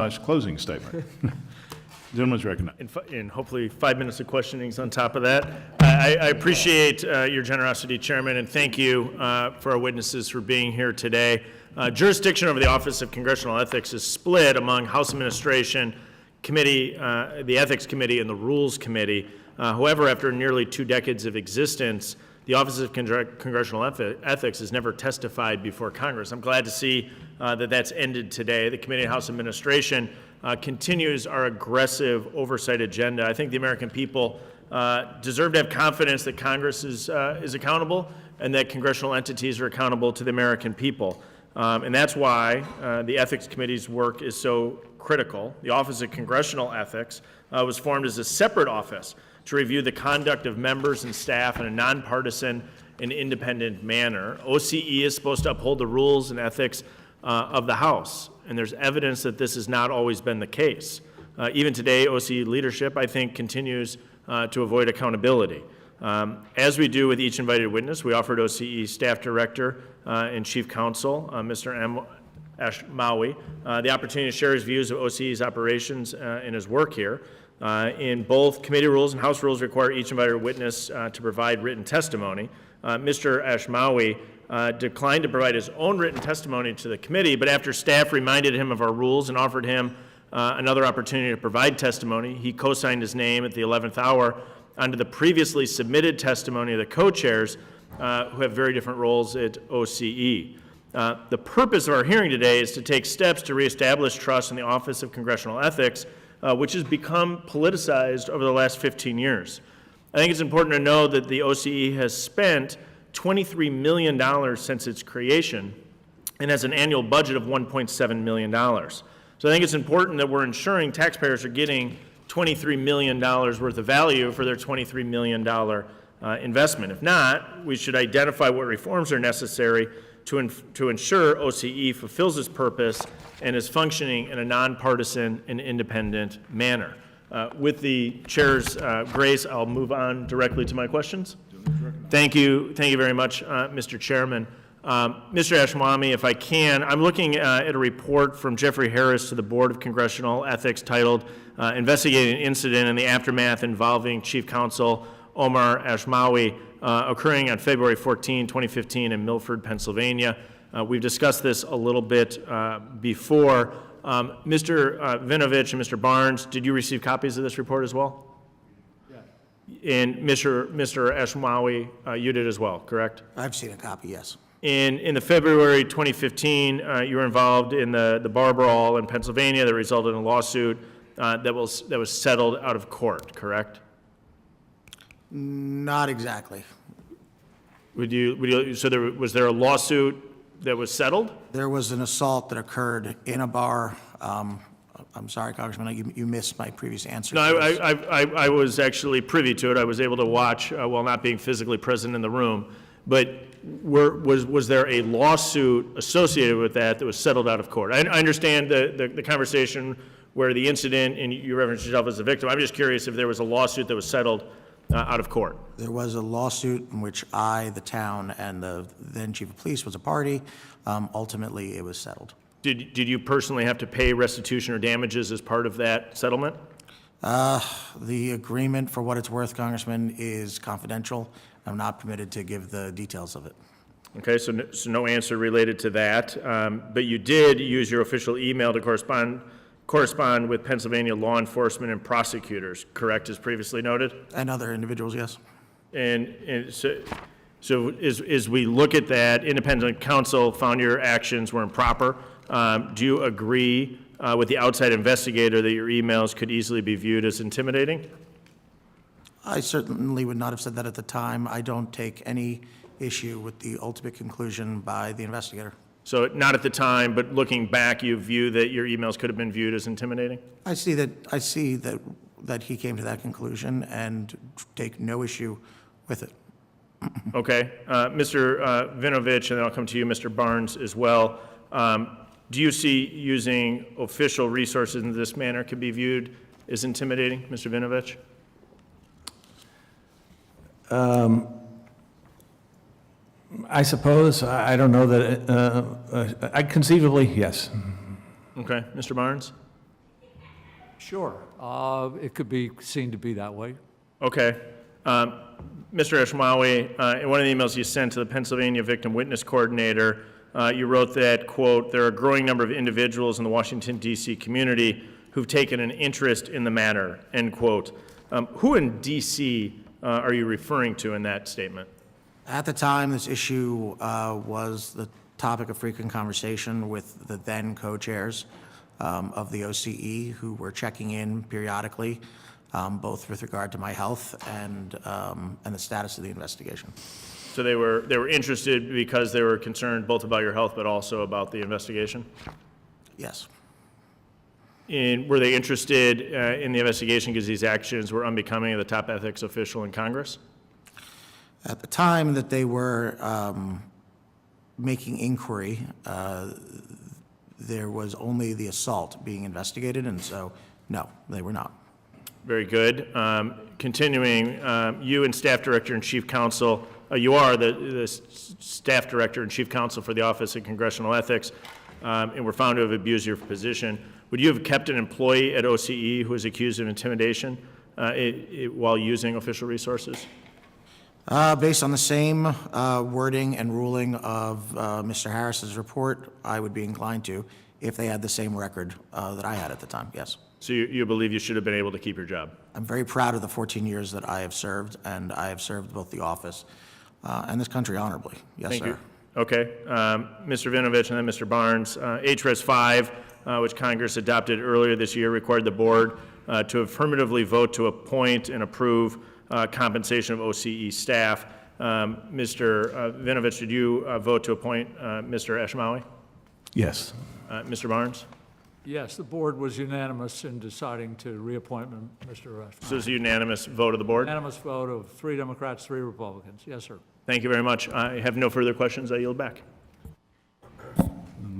Closing statement. Gentleman's recognized. And hopefully 5 minutes of questionings on top of that. I appreciate your generosity, Chairman, and thank you for our witnesses for being here today. Jurisdiction over the Office of Congressional Ethics is split among House Administration Committee, the Ethics Committee, and the Rules Committee. However, after nearly 2 decades of existence, the Office of Congressional Ethics has never testified before Congress. I'm glad to see that that's ended today. The Committee on House Administration continues our aggressive oversight agenda. I think the American people deserve to have confidence that Congress is accountable and that congressional entities are accountable to the American people. And that's why the Ethics Committee's work is so critical. The Office of Congressional Ethics was formed as a separate office to review the conduct of members and staff in a nonpartisan and independent manner. OCE is supposed to uphold the rules and ethics of the House, and there's evidence that this has not always been the case. Even today, OCE leadership, I think, continues to avoid accountability. As we do with each invited witness, we offered OCE Staff Director and Chief Counsel, Mr. Ashmawi, the opportunity to share his views of OCE's operations and his work here. In both committee rules and House rules require each invited witness to provide written testimony. Mr. Ashmawi declined to provide his own written testimony to the committee, but after staff reminded him of our rules and offered him another opportunity to provide testimony, he co-signed his name at the 11th hour onto the previously submitted testimony of the co-chairs who have very different roles at OCE. The purpose of our hearing today is to take steps to reestablish trust in the Office of Congressional Ethics, which has become politicized over the last 15 years. I think it's important to know that the OCE has spent $23 million since its creation and has an annual budget of $1.7 million. So I think it's important that we're ensuring taxpayers are getting $23 million worth of value for their $23 million investment. If not, we should identify what reforms are necessary to ensure OCE fulfills its purpose and is functioning in a nonpartisan and independent manner. With the chair's grace, I'll move on directly to my questions. Thank you very much, Mr. Chairman. Mr. Ashwami, if I can, I'm looking at a report from Jeffrey Harris to the Board of Congressional Ethics titled Investigating an Incident in the Aftermath Involving Chief Counsel Omar Ashmawi occurring on February 14, 2015 in Milford, Pennsylvania. We've discussed this a little bit before. Mr. Vinovich and Mr. Barnes, did you receive copies of this report as well? Yeah. And Mr. Ashmawi, you did as well, correct? I've seen a copy, yes. In the February 2015, you were involved in the bar brawl in Pennsylvania that resulted in a lawsuit that was settled out of court, correct? Not exactly. Was there a lawsuit that was settled? There was an assault that occurred in a bar. I'm sorry, Congressman, you missed my previous answer. No, I was actually privy to it. I was able to watch while not being physically present in the room. But was there a lawsuit associated with that was settled out of court? I understand the conversation where the incident, and you referenced yourself as a victim. I'm just curious if there was a lawsuit that was settled out of court. There was a lawsuit in which I, the town, and the then chief of police was a party. Ultimately, it was settled. Did you personally have to pay restitution or damages as part of that settlement? The agreement, for what it's worth, Congressman, is confidential. I'm not permitted to give the details of it. Okay, so no answer related to that. But you did use your official email to correspond with Pennsylvania law enforcement and prosecutors, correct, as previously noted? And other individuals, yes. And so as we look at that, independent counsel found your actions were improper. Do you agree with the outside investigator that your emails could easily be viewed as intimidating? I certainly would not have said that at the time. I don't take any issue with the ultimate conclusion by the investigator. So not at the time, but looking back, you view that your emails could have been viewed as intimidating? I see that he came to that conclusion and take no issue with it. Okay. Mr. Vinovich, and then I'll come to you, Mr. Barnes, as well. Do you see using official resources in this manner could be viewed as intimidating, Mr. Vinovich? I suppose. I don't know that. I conceivably, yes. Okay. Mr. Barnes? Sure. It could be seen to be that way. Okay. Mr. Ashmawi, in one of the emails you sent to the Pennsylvania Victim Witness Coordinator, you wrote that, quote, "There are a growing number of individuals in the Washington, D.C. community who've taken an interest in the matter," end quote. Who in D.C. Are you referring to in that statement? At the time, this issue was the topic of frequent conversation with the then co-chairs of the OCE, who were checking in periodically, both with regard to my health and the status of the investigation. So they were interested because they were concerned both about your health but also about the investigation? Yes. And were they interested in the investigation because these actions were unbecoming of the top ethics official in Congress? At the time that they were making inquiry, there was only the assault being investigated, and so, no, they were not. Very good. Continuing, you and Staff Director and Chief Counsel, you are the Staff Director and Chief Counsel for the Office of Congressional Ethics, and were found to have abused your position. Would you have kept an employee at OCE who was accused of intimidation while using official resources? Based on the same wording and ruling of Mr. Harris's report, I would be inclined to, if they had the same record that I had at the time, yes. So you believe you should have been able to keep your job? I'm very proud of the 14 years that I have served, and I have served both the office and this country honorably. Yes, Thank sir. you. Okay. Mr. Vinovich and then Mr. Barnes. HRS 5, which Congress adopted earlier this year, required the board to affirmatively vote to appoint and approve compensation of OCE staff. Mr. Vinovich, did you vote to appoint Mr. Ashmawi? Yes. Mr. Barnes? Yes, the board was unanimous in deciding to reappoint Mr. Rushmore. So it's a unanimous vote of the board? Unanimous vote of 3 Democrats, 3 Republicans. Yes, sir. Thank you very much. I have no further questions. I yield back.